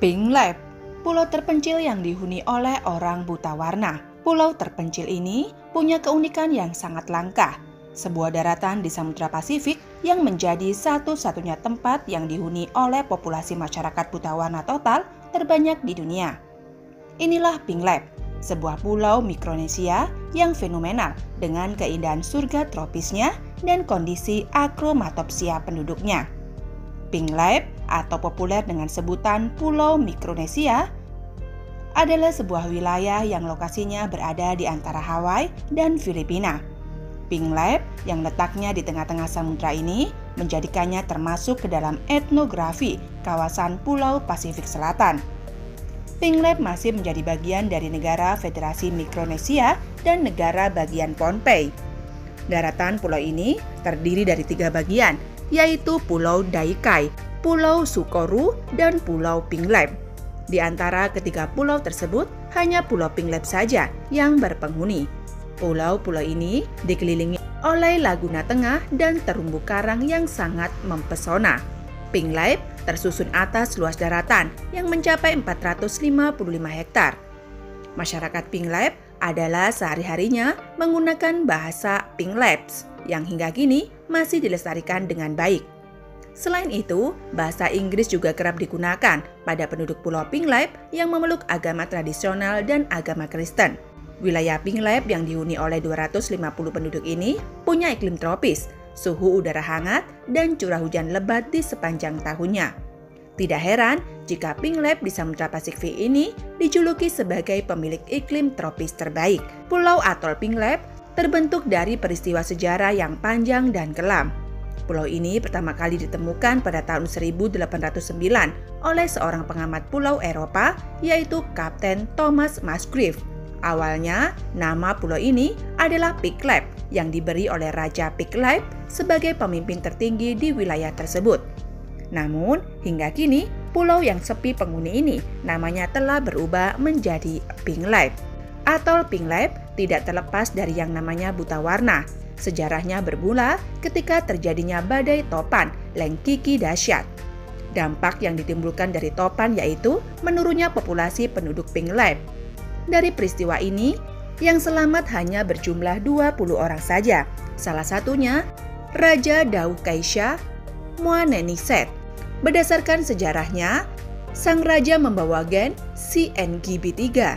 Pink Lab, pulau terpencil yang dihuni oleh orang buta warna. Pulau terpencil ini punya keunikan yang sangat langka. Sebuah daratan di Samudra Pasifik yang menjadi satu-satunya tempat yang dihuni oleh populasi masyarakat buta warna total terbanyak di dunia. Inilah Pink Lab, sebuah pulau Mikronesia yang fenomenal dengan keindahan surga tropisnya dan kondisi akromatopsia penduduknya. Pink Lab atau populer dengan sebutan Pulau Mikronesia adalah sebuah wilayah yang lokasinya berada di antara Hawaii dan Filipina. Pink Lab yang letaknya di tengah-tengah samudra ini menjadikannya termasuk ke dalam etnografi kawasan Pulau Pasifik Selatan. Pink Lab masih menjadi bagian dari negara Federasi Mikronesia dan negara bagian Pohnpei. Daratan pulau ini terdiri dari 3 bagian, yaitu Pulau Daikai, Pulau Sukoru, dan Pulau Pink Lab. Di antara ketiga pulau tersebut, hanya Pulau Pink Lab saja yang berpenghuni. Pulau-pulau ini dikelilingi oleh laguna tengah dan terumbu karang yang sangat mempesona. Pink Lab tersusun atas luas daratan yang mencapai 455 hektar. Masyarakat Pink Lab adalah sehari-harinya menggunakan bahasa Pink Labs yang hingga kini masih dilestarikan dengan baik. Selain itu, bahasa Inggris juga kerap digunakan pada penduduk Pulau Pink Lab yang memeluk agama tradisional dan agama Kristen. Wilayah Pink Lab yang dihuni oleh 250 penduduk ini punya iklim tropis, suhu udara hangat, dan curah hujan lebat di sepanjang tahunnya. Tidak heran jika Pink Lab di Samudra Pasifik ini dijuluki sebagai pemilik iklim tropis terbaik. Pulau atol Pink Lab terbentuk dari peristiwa sejarah yang panjang dan kelam. Pulau ini pertama kali ditemukan pada tahun 1809 oleh seorang pengamat pulau Eropa, yaitu Kapten Thomas Musgrave. Awalnya, nama pulau ini adalah Pink Lab yang diberi oleh Raja Pink Lab sebagai pemimpin tertinggi di wilayah tersebut. Namun, hingga kini, pulau yang sepi penghuni ini namanya telah berubah menjadi Pink Lab. Atol Pink Lab tidak terlepas dari yang namanya buta warna. Sejarahnya bermula ketika terjadinya badai topan Lengkiki dahsyat. Dampak yang ditimbulkan dari topan yaitu menurunnya populasi penduduk Pink Lab. Dari peristiwa ini, yang selamat hanya berjumlah 20 orang saja. Salah satunya Raja Dau Kaisha Moaneniset. Berdasarkan sejarahnya, sang raja membawa gen CNGB3.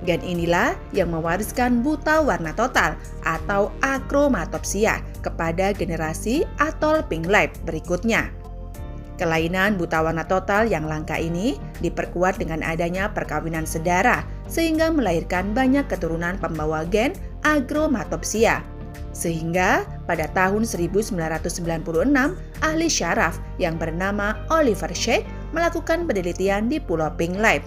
Gen inilah yang mewariskan buta warna total atau akromatopsia kepada generasi atol Pink Lab berikutnya. Kelainan buta warna total yang langka ini diperkuat dengan adanya perkawinan sedara sehingga melahirkan banyak keturunan pembawa gen akromatopsia. Sehingga pada tahun 1996, ahli syaraf yang bernama Oliver Schacht melakukan penelitian di Pulau Pink Lab.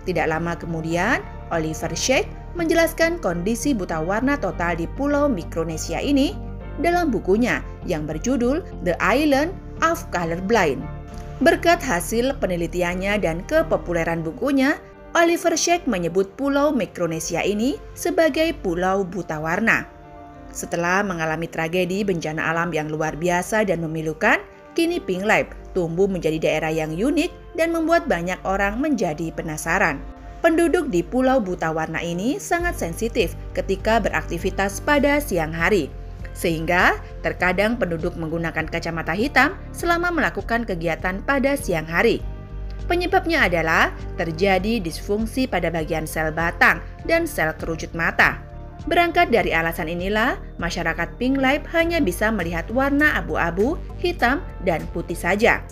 Tidak lama kemudian, Oliver Schacht menjelaskan kondisi buta warna total di Pulau Mikronesia ini dalam bukunya yang berjudul The Island of Colorblind. Berkat hasil penelitiannya dan kepopuleran bukunya, Oliver Schacht menyebut Pulau Mikronesia ini sebagai Pulau Buta Warna. Setelah mengalami tragedi bencana alam yang luar biasa dan memilukan, kini Pink Lab tumbuh menjadi daerah yang unik dan membuat banyak orang menjadi penasaran. Penduduk di Pulau Buta Warna ini sangat sensitif ketika beraktivitas pada siang hari, sehingga terkadang penduduk menggunakan kacamata hitam selama melakukan kegiatan pada siang hari. Penyebabnya adalah terjadi disfungsi pada bagian sel batang dan sel kerucut mata. Berangkat dari alasan inilah, masyarakat Pink Lab hanya bisa melihat warna abu-abu, hitam, dan putih saja.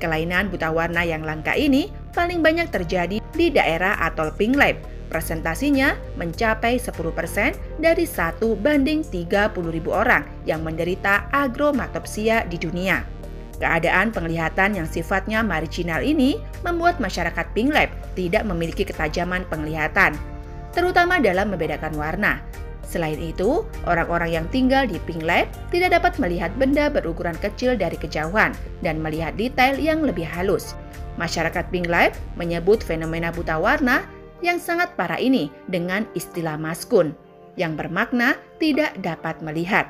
Kelainan buta warna yang langka ini paling banyak terjadi di daerah atol Pink Lab. Presentasinya mencapai 10% dari 1:30.000 orang yang menderita akromatopsia di dunia. Keadaan penglihatan yang sifatnya marginal ini membuat masyarakat Pink Lab tidak memiliki ketajaman penglihatan, terutama dalam membedakan warna. Selain itu, orang-orang yang tinggal di Pink Lab tidak dapat melihat benda berukuran kecil dari kejauhan dan melihat detail yang lebih halus. Masyarakat Pink Lab menyebut fenomena buta warna yang sangat parah ini dengan istilah maskun, yang bermakna tidak dapat melihat.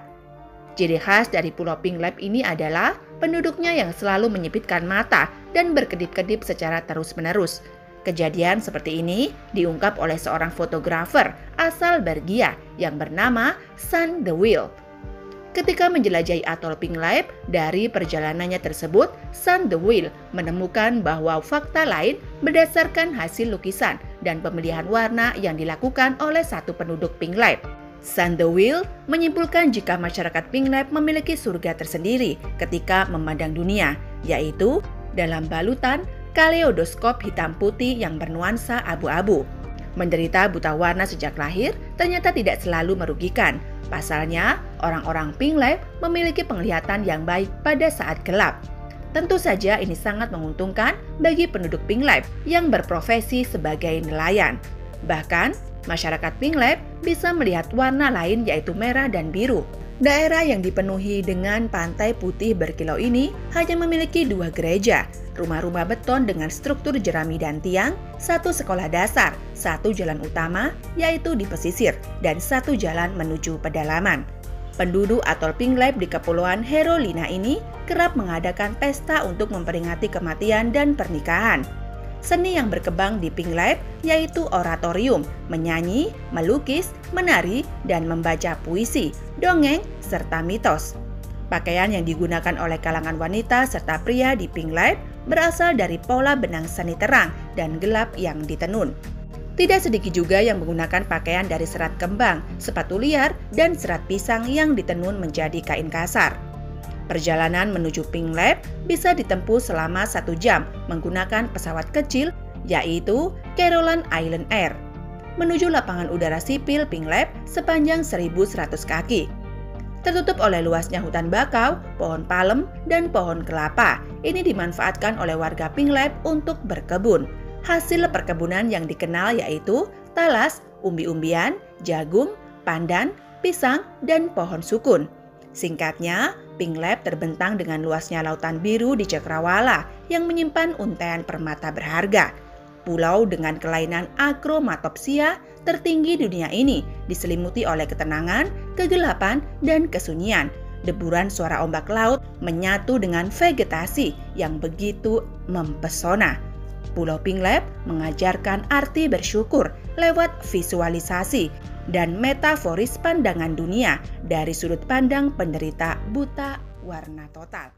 Ciri khas dari Pulau Pink Lab ini adalah penduduknya yang selalu menyipitkan mata dan berkedip-kedip secara terus-menerus. Kejadian seperti ini diungkap oleh seorang fotografer asal Belgia yang bernama San de Wiel. Ketika menjelajahi atol Pink Lab, dari perjalanannya tersebut, San de Wiel menemukan bahwa fakta lain berdasarkan hasil lukisan dan pemilihan warna yang dilakukan oleh satu penduduk Pink Lab. San de Wiel menyimpulkan jika masyarakat Pink Lab memiliki surga tersendiri ketika memandang dunia, yaitu dalam balutan kaleidoskop hitam putih yang bernuansa abu-abu. Menderita buta warna sejak lahir ternyata tidak selalu merugikan. Pasalnya, orang-orang Pink Lab memiliki penglihatan yang baik pada saat gelap. Tentu saja ini sangat menguntungkan bagi penduduk Pink Lab yang berprofesi sebagai nelayan. Bahkan, masyarakat Pink Lab bisa melihat warna lain yaitu merah dan biru. Daerah yang dipenuhi dengan pantai putih berkilau ini hanya memiliki 2 gereja, rumah-rumah beton dengan struktur jerami dan tiang, 1 sekolah dasar, 1 jalan utama yaitu di pesisir, dan 1 jalan menuju pedalaman. Penduduk atol Pink Lab di Kepulauan Herolina ini kerap mengadakan pesta untuk memperingati kematian dan pernikahan. Seni yang berkembang di Pink Lab yaitu oratorium, menyanyi, melukis, menari, dan membaca puisi, dongeng, serta mitos. Pakaian yang digunakan oleh kalangan wanita serta pria di Pink Lab berasal dari pola benang seni terang dan gelap yang ditenun. Tidak sedikit juga yang menggunakan pakaian dari serat kembang, sepatu liar, dan serat pisang yang ditenun menjadi kain kasar. Perjalanan menuju Pink Lab bisa ditempuh selama 1 jam menggunakan pesawat kecil yaitu Caroline Island Air menuju lapangan udara sipil Pink Lab sepanjang 1.100 kaki. Tertutup oleh luasnya hutan bakau, pohon palem, dan pohon kelapa. Ini dimanfaatkan oleh warga Pink Lab untuk berkebun. Hasil perkebunan yang dikenal yaitu talas, umbi-umbian, jagung, pandan, pisang, dan pohon sukun. Singkatnya, Pink Lab terbentang dengan luasnya lautan biru di cakrawala yang menyimpan untaian permata berharga. Pulau dengan kelainan akromatopsia tertinggi di dunia ini diselimuti oleh ketenangan, kegelapan, dan kesunyian. Deburan suara ombak laut menyatu dengan vegetasi yang begitu mempesona. Pulau Pink Lab mengajarkan arti bersyukur lewat visualisasi dan metaforis pandangan dunia dari sudut pandang penderita buta warna total.